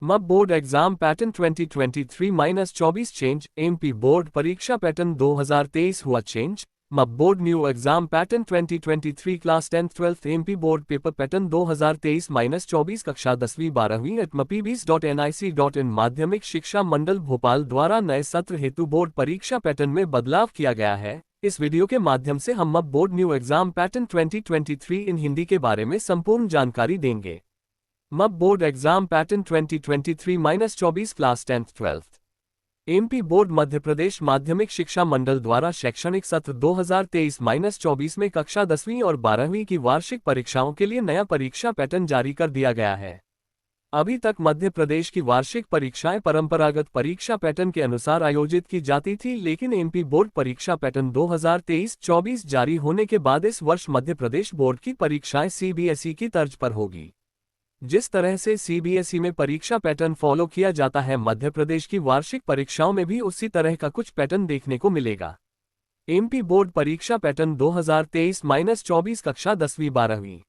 मब board exam pattern 2023-24 change. MP board परीक्षा pattern 2023 हुआ चेंज। मब board new exam pattern 2023 class 10th 12th MP board paper pattern 2023-24 कक्षा 10वीं 12वीं @mapbis.nic.in। माध्यमिक शिक्षा मंडल भोपाल द्वारा नए सत्र हेतु बोर्ड परीक्षा पैटर्न में बदलाव किया गया है। इस वीडियो के माध्यम से हम मब board new exam pattern 2023 in Hindi के बारे में संपूर्ण जानकारी देंगे। मब board exam pattern 2023-24 class 10th 12th MP board Madhya Pradesh Madhyamik Shiksha मंडल द्वारा शैक्षणिक सत्र 2023-24 में कक्षा 10वीं और 12वीं की वार्षिक परीक्षाओं के लिए नया परीक्षा पैटर्न जारी कर दिया गया है। अभी तक मध्य प्रदेश की वार्षिक परीक्षाएं परंपरागत परीक्षा पैटर्न के अनुसार आयोजित की जाती थी, लेकिन एमपी बोर्ड परीक्षा पैटर्न 2023-24 जारी होने के बाद इस वर्ष मध्य प्रदेश बोर्ड की परीक्षाएं सीबीएसई की तर्ज पर होगी। जिस तरह से सीबीएसई में परीक्षा पैटर्न फॉलो किया जाता है, मध्य प्रदेश की वार्षिक परीक्षाओं में भी उसी तरह का कुछ पैटर्न देखने को मिलेगा। एमपी बोर्ड परीक्षा पैटर्न 2023-24 कक्षा 10वीं 12वीं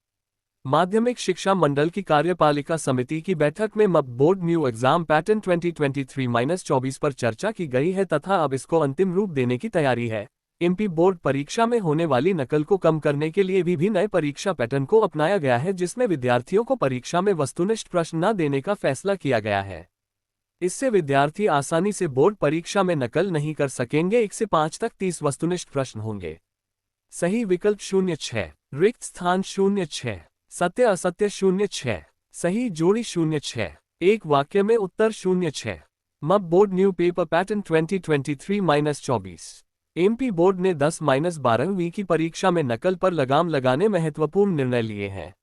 माध्यमिक शिक्षा मंडल की कार्यपालिका समिति की बैठक में मब बोर्ड न्यू एग्जाम पैटर्न 2023-24 पर चर्चा की गई है तथा अब इसको अंतिम रूप देने की तैयारी है। एमपी बोर्ड परीक्षा में होने वाली नकल को कम करने के लिए भी नए परीक्षा पैटर्न को अपनाया गया है, जिसमें विद्यार्थियों को परीक्षा में वस्तुनिष्ठ प्रश्न न देने का फैसला किया गया है। इससे विद्यार्थी आसानी से बोर्ड परीक्षा में नकल नहीं कर सकेंगे। 1 से 5 तक 30 वस्तुनिष्ठ प्रश्न होंगे। सही विकल्प 06, रिक्त स्थान 06, सत्य असत्य 06, सही जोड़ी 06, एक वाक्य में उत्तर 06। मब board new paper pattern 2023-24 MP board ने 10-12वीं की परीक्षा में नकल पर लगाम लगाने महत्वपूर्ण निर्णय लिए हैं।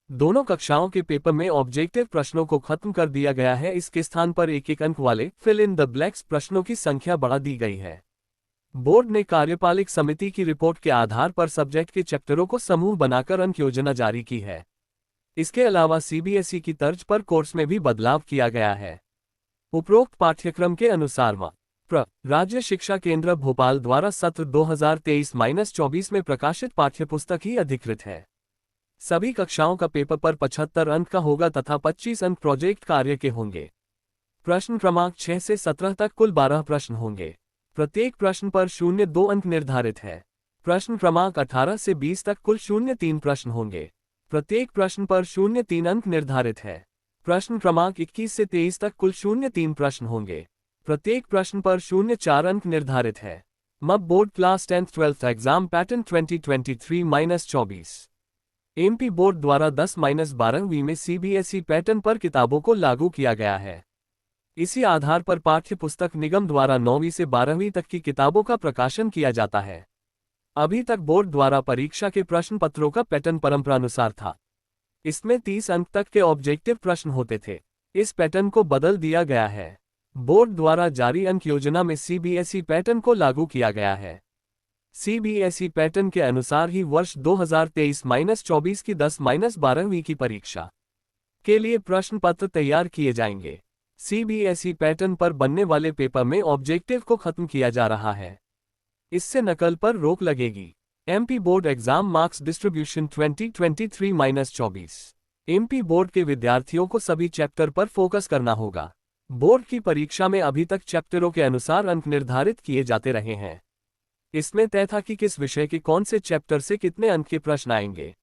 दोनों कक्षाओं के पेपर में ऑब्जेक्टिव प्रश्नों को खत्म कर दिया गया है। इसके स्थान पर एक अंक वाले फिल इन द ब्लैंक्स प्रश्नों की संख्या बढ़ा दी गई है। बोर्ड ने कार्यपालिक समिति की रिपोर्ट के आधार पर सब्जेक्ट के चैप्टरों को समूह बनाकर अंक योजना जारी की है। इसके अलावा सीबीएसई की तर्ज पर कोर्स में भी बदलाव किया गया है। उपरोक्त पाठ्यक्रम के अनुसार राज्य शिक्षा केंद्र भोपाल द्वारा सत्र 2023-24 में प्रकाशित पाठ्यपुस्तक ही अधिकृत है। सभी कक्षाओं का पेपर पर 75 अंक का होगा तथा 25 अंक प्रोजेक्ट कार्य के होंगे। प्रश्न क्रमांक 6 से 17 तक कुल 12 प्रश्न होंगे। प्रत्येक प्रश्न पर 0.2 अंक निर्धारित है। प्रश्न क्रमांक 18 से 20 तक कुल 0.3 प्रश्न होंगे। प्रत्येक प्रश्न पर 0.3 अंक निर्धारित है। प्रश्न क्रमांक 21 से 23 तक कुल 0.3 प्रश्न होंगे। प्रत्येक प्रश्न पर 0.4 अंक निर्धारित है। मब board class 10th 12th exam pattern 2023-24 MP board द्वारा 10-12वीं में सीबीएसई पैटर्न पर किताबों को लागू किया गया है। इसी आधार पर पाठ्यपुस्तक निगम द्वारा 9वीं से 12वीं तक की किताबों का प्रकाशन किया जाता है। अभी तक बोर्ड द्वारा परीक्षा के प्रश्न पत्रों का पैटर्न परंपरानुसार था। इसमें 30 अंक तक के ऑब्जेक्टिव प्रश्न होते थे। इस पैटर्न को बदल दिया गया है। बोर्ड द्वारा जारी अंक योजना में सीबीएसई पैटर्न को लागू किया गया है। सीबीएसई पैटर्न के अनुसार ही वर्ष 2023-24 की 10-12वीं की परीक्षा के लिए प्रश्न पत्र तैयार किए जाएंगे। सीबीएसई पैटर्न पर बनने वाले पेपर में ऑब्जेक्टिव को खत्म किया जा रहा है। इससे नकल पर रोक लगेगी। MP board exam marks distribution 2023-24 MP board के विद्यार्थियों को सभी चैप्टर पर फोकस करना होगा। बोर्ड की परीक्षा में अभी तक चैप्टरों के अनुसार अंक निर्धारित किए जाते रहे हैं। इसमें तय था कि किस विषय के कौन से चैप्टर से कितने अंक के प्रश्न आएंगे,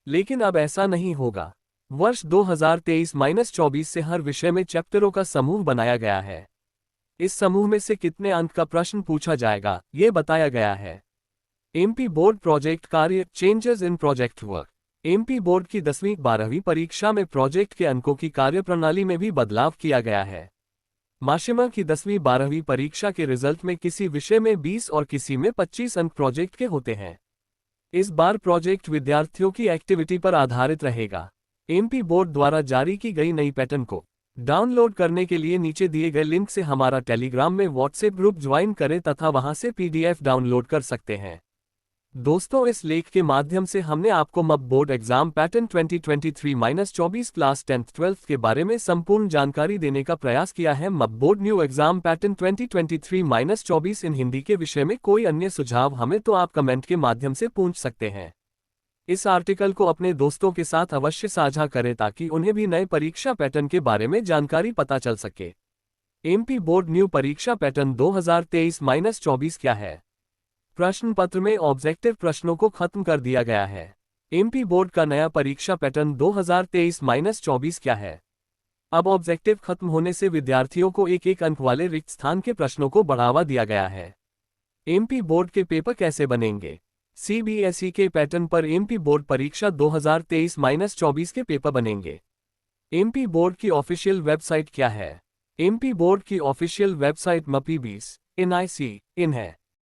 लेकिन अब ऐसा नहीं होगा। वर्ष 2023-24 से हर विषय में चैप्टरों का समूह बनाया गया है। इस समूह में से कितने अंक का प्रश्न पूछा जाएगा, ये बताया गया है। एमपी बोर्ड प्रोजेक्ट कार्य changes in project work MP board की 10वीं 12वीं परीक्षा में प्रोजेक्ट के अंकों की कार्यप्रणाली में भी बदलाव किया गया है। माशिमा की 10वीं 12वीं परीक्षा के रिजल्ट में किसी विषय में 20 और किसी में 25 अंक प्रोजेक्ट के होते हैं। इस बार प्रोजेक्ट विद्यार्थियों की एक्टिविटी पर आधारित रहेगा। एमपी बोर्ड द्वारा जारी की गई नई पैटर्न को डाउनलोड करने के लिए नीचे दिए गए लिंक से हमारा टेलीग्राम में व्हाट्सएप ग्रुप ज्वाइन करें तथा वहां से पीडीएफ डाउनलोड कर सकते हैं। दोस्तों, इस लेख के माध्यम से हमने आपको मब board exam pattern 2023-24 class 10th 12th के बारे में संपूर्ण जानकारी देने का प्रयास किया है। मब बोर्ड न्यू एग्जाम पैटर्न 2023-24 इन हिंदी के विषय में कोई अन्य सुझाव हमें तो आप कमेंट के माध्यम से पूछ सकते हैं। इस आर्टिकल को अपने दोस्तों के साथ अवश्य साझा करें ताकि उन्हें भी नए परीक्षा पैटर्न के बारे में जानकारी पता चल सके। एमपी बोर्ड न्यू परीक्षा पैटर्न 2023-24 क्या है? प्रश्न पत्र में ऑब्जेक्टिव प्रश्नों को खत्म कर दिया गया है। एमपी बोर्ड का नया परीक्षा पैटर्न 2023-24 क्या है? अब ऑब्जेक्टिव खत्म होने से विद्यार्थियों को एक एक अंक वाले रिक्त स्थान के प्रश्नों को बढ़ावा दिया गया है। एमपी बोर्ड के पेपर कैसे बनेंगे? सीबीएसई के पैटर्न पर एमपी बोर्ड परीक्षा 2023-24 के पेपर बनेंगे। एमपी बोर्ड की ऑफिशियल वेबसाइट क्या है? एमपी बोर्ड की ऑफिशियल वेबसाइट MPBIS.NIC.IN है।